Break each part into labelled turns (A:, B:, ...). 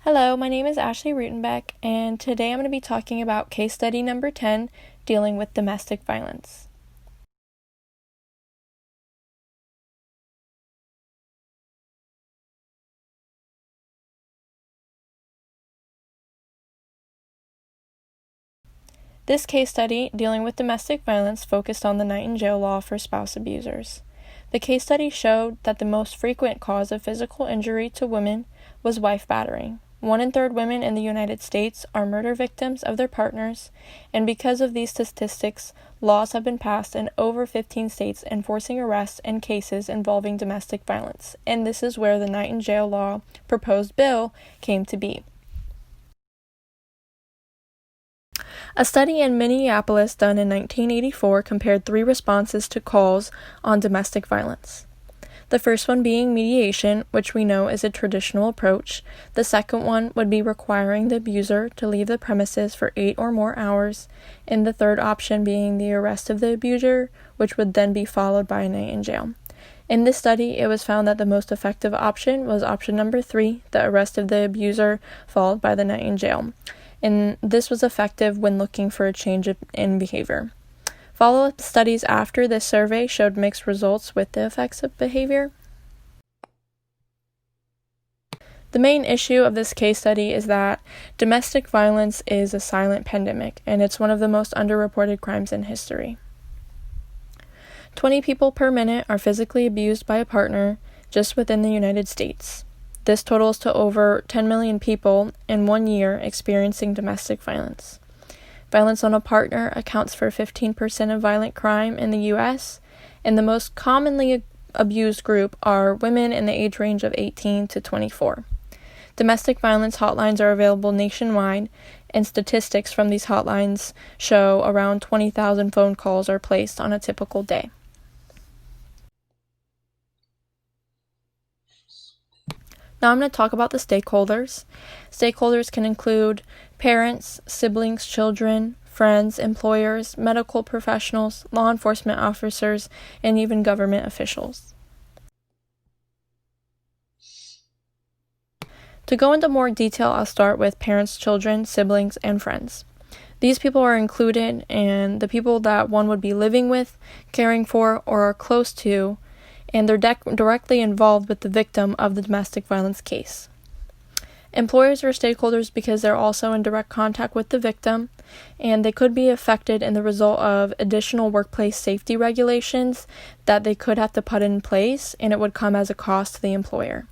A: Hello, my name is Ashley Rutenbeck, and today I'm going to be talking about case study number 10, dealing with domestic violence. This case study, dealing with domestic violence, focused on the night in jail law for spouse abusers. The case study showed that the most frequent cause of physical injury to women was wife battering. 1 in 3 women in the United States are murder victims of their partners, and because of these statistics, laws have been passed in over 15 states enforcing arrests in cases involving domestic violence, and this is where the night in jail law proposed bill came to be. A study in Minneapolis done in 1984 compared 3 responses to calls on domestic violence. The first one being mediation, which we know is a traditional approach. The second one would be requiring the abuser to leave the premises for 8 or more hours, and the third option being the arrest of the abuser, which would then be followed by a night in jail. In this study, it was found that the most effective option was option number 3, the arrest of the abuser, followed by the night in jail. And this was effective when looking for a change in behavior. Follow-up studies after this survey showed mixed results with the effects of behavior. The main issue of this case study is that domestic violence is a silent pandemic, and it's one of the most underreported crimes in history. 20 people per minute are physically abused by a partner just within the United States. This totals to over 10 million people in 1 year experiencing domestic violence. Violence on a partner accounts for 15% of violent crime in the U.S., and the most commonly abused group are women in the age range of 18 to 24. Domestic violence hotlines are available nationwide, and statistics from these hotlines show around 20,000 phone calls are placed on a typical day. Now I'm going to talk about the stakeholders. Stakeholders can include parents, siblings, children, friends, employers, medical professionals, law enforcement officers, and even government officials. To go into more detail, I'll start with parents, children, siblings, and friends. These people are included in the people that one would be living with, caring for, or are close to, and they're directly involved with the victim of the domestic violence case. Employers are stakeholders because they're also in direct contact with the victim, and they could be affected in the result of additional workplace safety regulations that they could have to put in place, and it would come as a cost to the employer.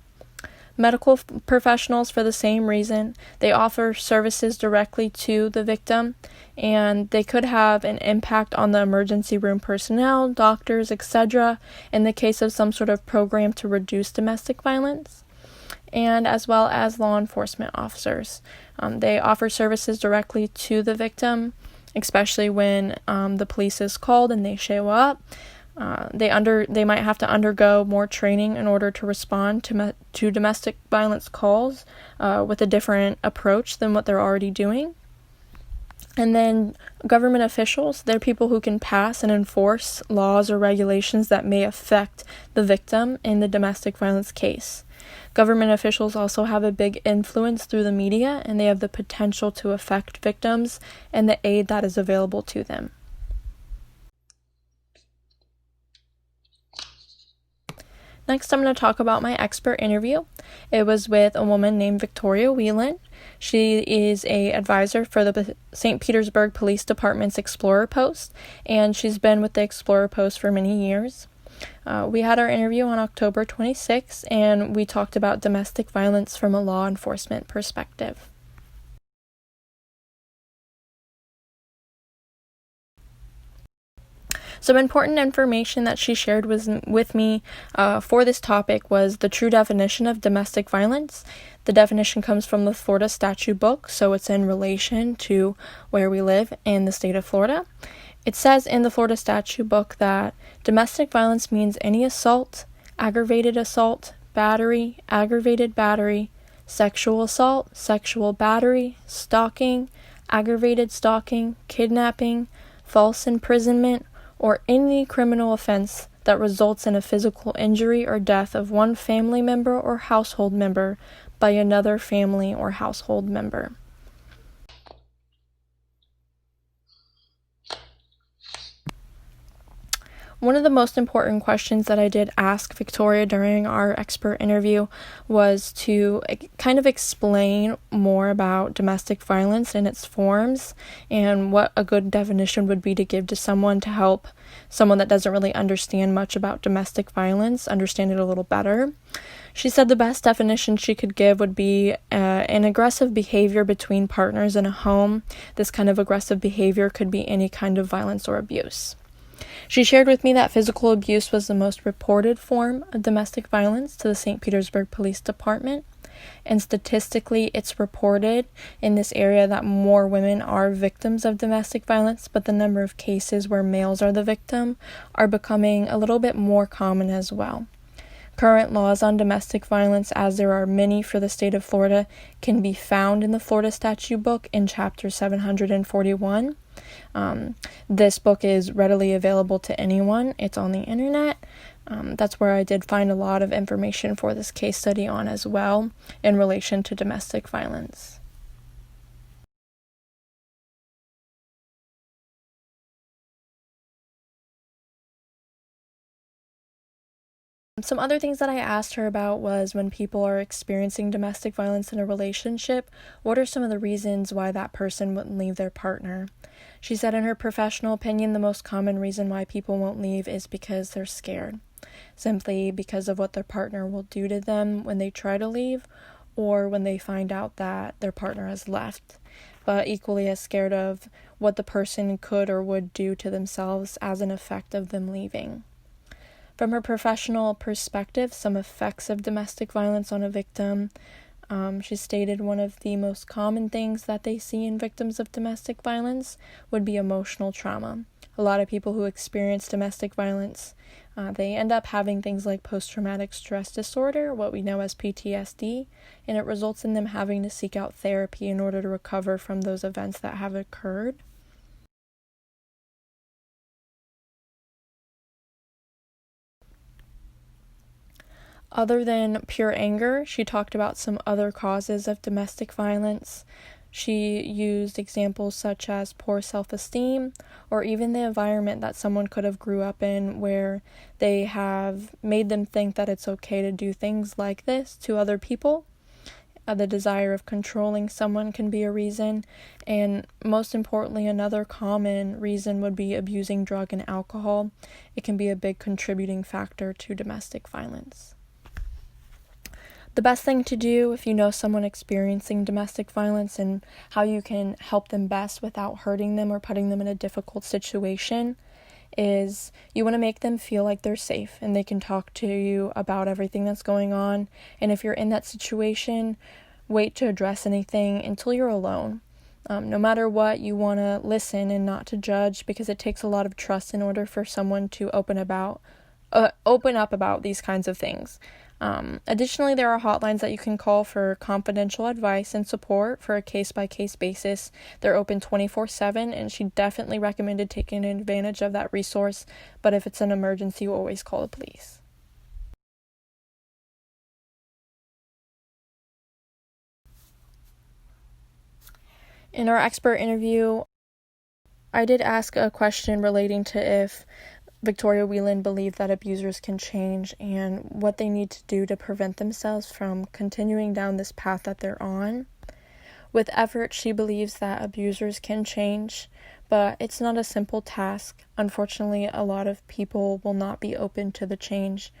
A: Medical professionals, for the same reason, they offer services directly to the victim, and they could have an impact on the emergency room personnel, doctors, etc., in the case of some sort of program to reduce domestic violence, and as well as law enforcement officers. They offer services directly to the victim, especially when the police is called and they show up. They might have to undergo more training in order to respond to domestic violence calls with a different approach than what they're already doing. And then government officials, they're people who can pass and enforce laws or regulations that may affect the victim in the domestic violence case. Government officials also have a big influence through the media, and they have the potential to affect victims and the aid that is available to them. Next, I'm going to talk about my expert interview. It was with a woman named Victoria Whelan. She is an advisor for the St. Petersburg Police Department's Explorer Post, and she's been with the Explorer Post for many years. We had our interview on October 26th, and we talked about domestic violence from a law enforcement perspective. Some important information that she shared with me for this topic was the true definition of domestic violence. The definition comes from the Florida Statute Book, so it's in relation to where we live in the state of Florida. It says in the Florida Statute Book that domestic violence means any assault, aggravated assault, battery, aggravated battery, sexual assault, sexual battery, stalking, aggravated stalking, kidnapping, false imprisonment, or any criminal offense that results in a physical injury or death of one family member or household member by another family or household member. One of the most important questions that I did ask Victoria during our expert interview was to kind of explain more about domestic violence and its forms and what a good definition would be to give to someone to help someone that doesn't really understand much about domestic violence understand it a little better. She said the best definition she could give would be an aggressive behavior between partners in a home. This kind of aggressive behavior could be any kind of violence or abuse. She shared with me that physical abuse was the most reported form of domestic violence to the St. Petersburg Police Department, and statistically it's reported in this area that more women are victims of domestic violence, but the number of cases where males are the victim are becoming a little bit more common as well. Current laws on domestic violence, as there are many for the state of Florida, can be found in the Florida Statute Book in Chapter 741. This book is readily available to anyone. It's on the internet. That's where I did find a lot of information for this case study on as well in relation to domestic violence. Some other things that I asked her about was when people are experiencing domestic violence in a relationship, what are some of the reasons why that person wouldn't leave their partner? She said in her professional opinion, the most common reason why people won't leave is because they're scared, simply because of what their partner will do to them when they try to leave or when they find out that their partner has left, but equally as scared of what the person could or would do to themselves as an effect of them leaving. From her professional perspective, some effects of domestic violence on a victim. She stated one of the most common things that they see in victims of domestic violence would be emotional trauma. A lot of people who experience domestic violence, they end up having things like post-traumatic stress disorder, what we know as PTSD, and it results in them having to seek out therapy in order to recover from those events that have occurred. Other than pure anger, she talked about some other causes of domestic violence. She used examples such as poor self-esteem or even the environment that someone could have grew up in where they have made them think that it's okay to do things like this to other people. The desire of controlling someone can be a reason, and most importantly, another common reason would be abusing drug and alcohol. It can be a big contributing factor to domestic violence. The best thing to do if you know someone experiencing domestic violence and how you can help them best without hurting them or putting them in a difficult situation is you want to make them feel like they're safe and they can talk to you about everything that's going on. And if you're in that situation, wait to address anything until you're alone. No matter what, you want to listen and not to judge, because it takes a lot of trust in order for someone to open up about these kinds of things. Additionally, there are hotlines that you can call for confidential advice and support for a case-by-case basis. They're open 24/7, and she definitely recommended taking advantage of that resource, but if it's an emergency, you always call the police. In our expert interview, I did ask a question relating to if Victoria Whelan believed that abusers can change and what they need to do to prevent themselves from continuing down this path that they're on. With effort, she believes that abusers can change, but it's not a simple task. Unfortunately, a lot of people will not be open to the change.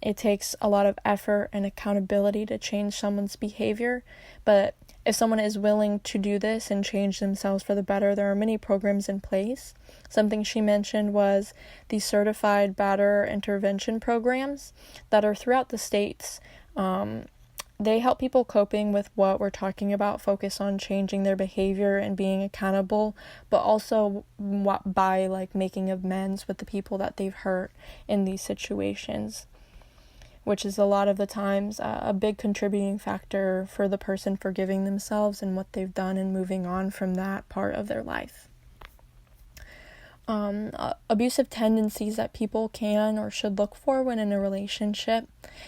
A: It takes a lot of effort and accountability to change someone's behavior, but if someone is willing to do this and change themselves for the better, there are many programs in place. Something she mentioned was the certified batterer intervention programs that are throughout the states. They help people coping with what we're talking about, focus on changing their behavior and being accountable, but also by making amends with the people that they've hurt in these situations, which is a lot of the times a big contributing factor for the person forgiving themselves and what they've done and moving on from that part of their life. Abusive tendencies that people can or should look for when in a relationship.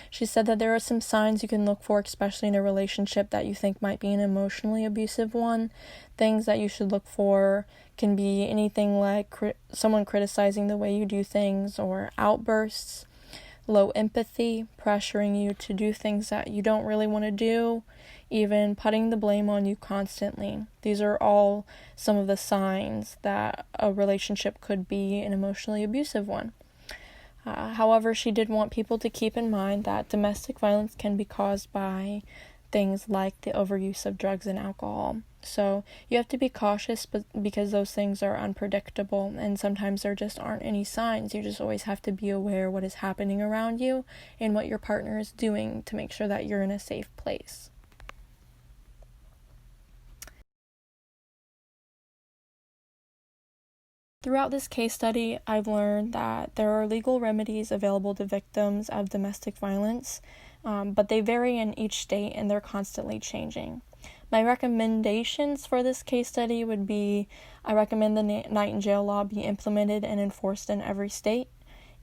A: She said that there are some signs you can look for, especially in a relationship that you think might be an emotionally abusive one. Things that you should look for can be anything like someone criticizing the way you do things or outbursts, low empathy, pressuring you to do things that you don't really want to do, even putting the blame on you constantly. These are all some of the signs that a relationship could be an emotionally abusive one. However, she did want people to keep in mind that domestic violence can be caused by things like the overuse of drugs and alcohol. So you have to be cautious because those things are unpredictable and sometimes there just aren't any signs. You just always have to be aware what is happening around you and what your partner is doing to make sure that you're in a safe place. Throughout this case study, I've learned that there are legal remedies available to victims of domestic violence, but they vary in each state and they're constantly changing. My recommendations for this case study would be I recommend the night in jail law be implemented and enforced in every state,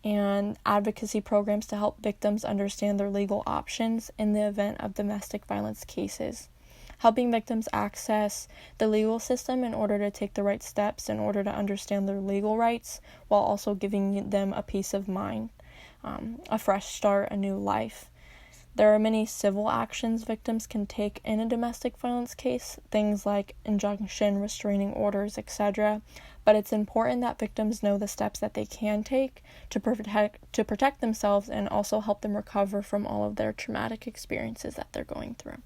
A: and advocacy programs to help victims understand their legal options in the event of domestic violence cases. Helping victims access the legal system in order to take the right steps in order to understand their legal rights while also giving them a peace of mind, a fresh start, a new life. There are many civil actions victims can take in a domestic violence case, things like injunction, restraining orders, etc. But it's important that victims know the steps that they can take to protect themselves and also help them recover from all of their traumatic experiences that they're going through.